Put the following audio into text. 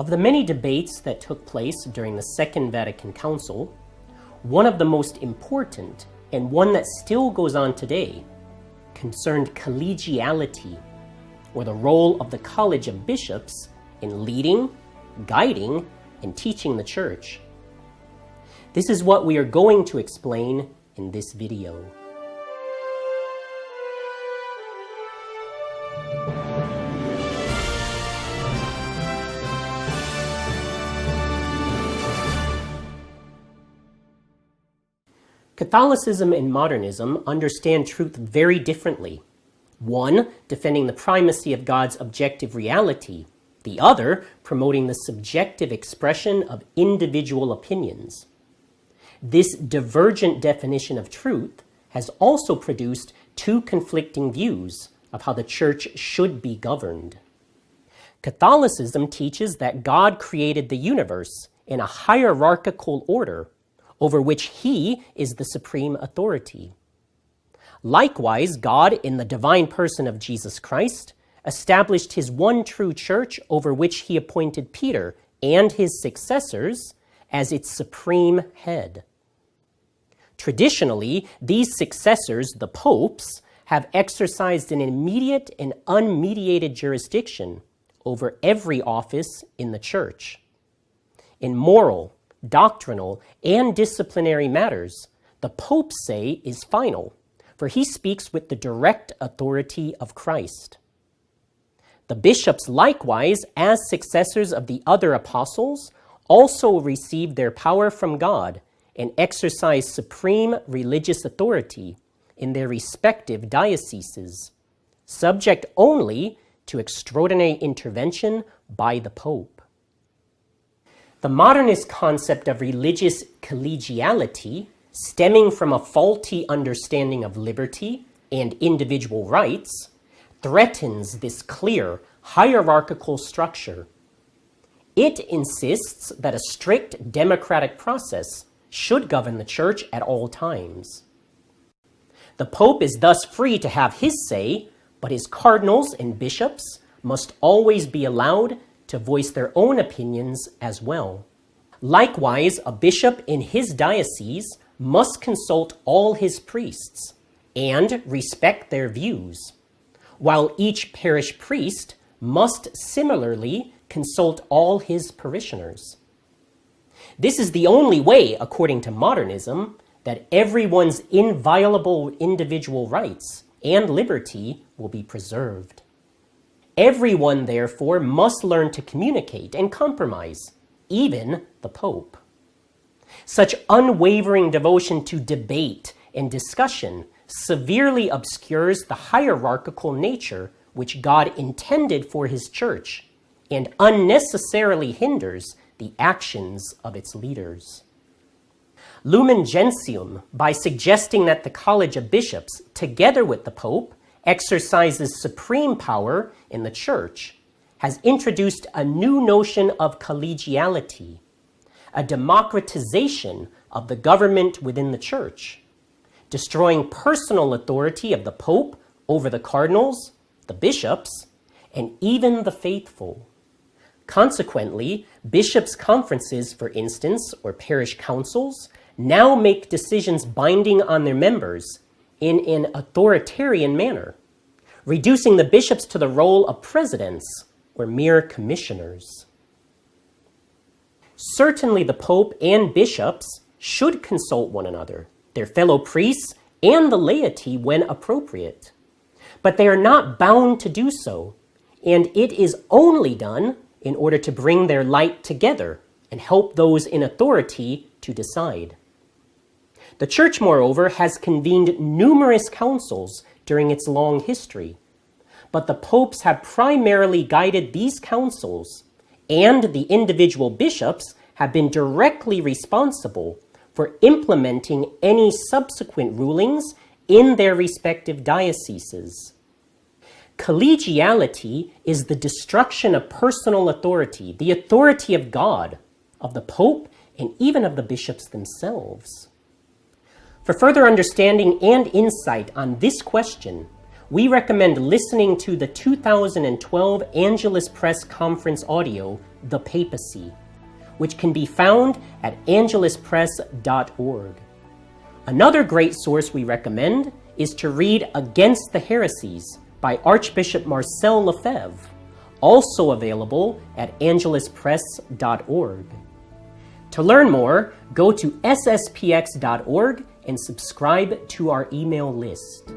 Of the many debates that took place during the Second Vatican Council, one of the most important, and one that still goes on today, concerned collegiality, or the role of the College of Bishops in leading, guiding, and teaching the Church. This is what we are going to explain in this video. Catholicism and modernism understand truth very differently. One, defending the primacy of God's objective reality. The other, promoting the subjective expression of individual opinions. This divergent definition of truth has also produced two conflicting views of how the Church should be governed. Catholicism teaches that God created the universe in a hierarchical order over which He is the supreme authority. Likewise, God, in the divine person of Jesus Christ, established His one true Church over which He appointed Peter and his successors as its supreme head. Traditionally, these successors, the popes, have exercised an immediate and unmediated jurisdiction over every office in the Church. In moral, doctrinal, and disciplinary matters, the Pope's say is final, for he speaks with the direct authority of Christ. The bishops likewise, as successors of the other apostles, also received their power from God and exercise supreme religious authority in their respective dioceses, subject only to extraordinary intervention by the Pope. The modernist concept of religious collegiality, stemming from a faulty understanding of liberty and individual rights, threatens this clear hierarchical structure. It insists that a strict democratic process should govern the Church at all times. The Pope is thus free to have his say, but his cardinals and bishops must always be allowed to voice their own opinions as well. Likewise, a bishop in his diocese must consult all his priests and respect their views, while each parish priest must similarly consult all his parishioners. This is the only way, according to modernism, that everyone's inviolable individual rights and liberty will be preserved. Everyone, therefore, must learn to communicate and compromise, even the Pope. Such unwavering devotion to debate and discussion severely obscures the hierarchical nature which God intended for His Church and unnecessarily hinders the actions of its leaders. Lumen Gentium, by suggesting that the College of Bishops, together with the Pope, exercises supreme power in the Church, has introduced a new notion of collegiality, a democratization of the government within the Church, destroying personal authority of the Pope over the cardinals, the bishops, and even the faithful. Consequently, bishops' conferences, for instance, or parish councils, now make decisions binding on their members in an authoritarian manner, reducing the bishops to the role of presidents or mere commissioners. Certainly the Pope and bishops should consult one another, their fellow priests, and the laity when appropriate. But they are not bound to do so, and it is only done in order to bring their light together and help those in authority to decide. The Church, moreover, has convened numerous councils during its long history, but the popes have primarily guided these councils, and the individual bishops have been directly responsible for implementing any subsequent rulings in their respective dioceses. Collegiality is the destruction of personal authority, the authority of God, of the Pope, and even of the bishops themselves. For further understanding and insight on this question, we recommend listening to the 2012 Angelus Press Conference audio The Papacy, which can be found at angeluspress.org. Another great source we recommend is to read Against the Heresies by Archbishop Marcel Lefebvre, also available at angeluspress.org. To learn more, go to sspx.org and subscribe to our email list.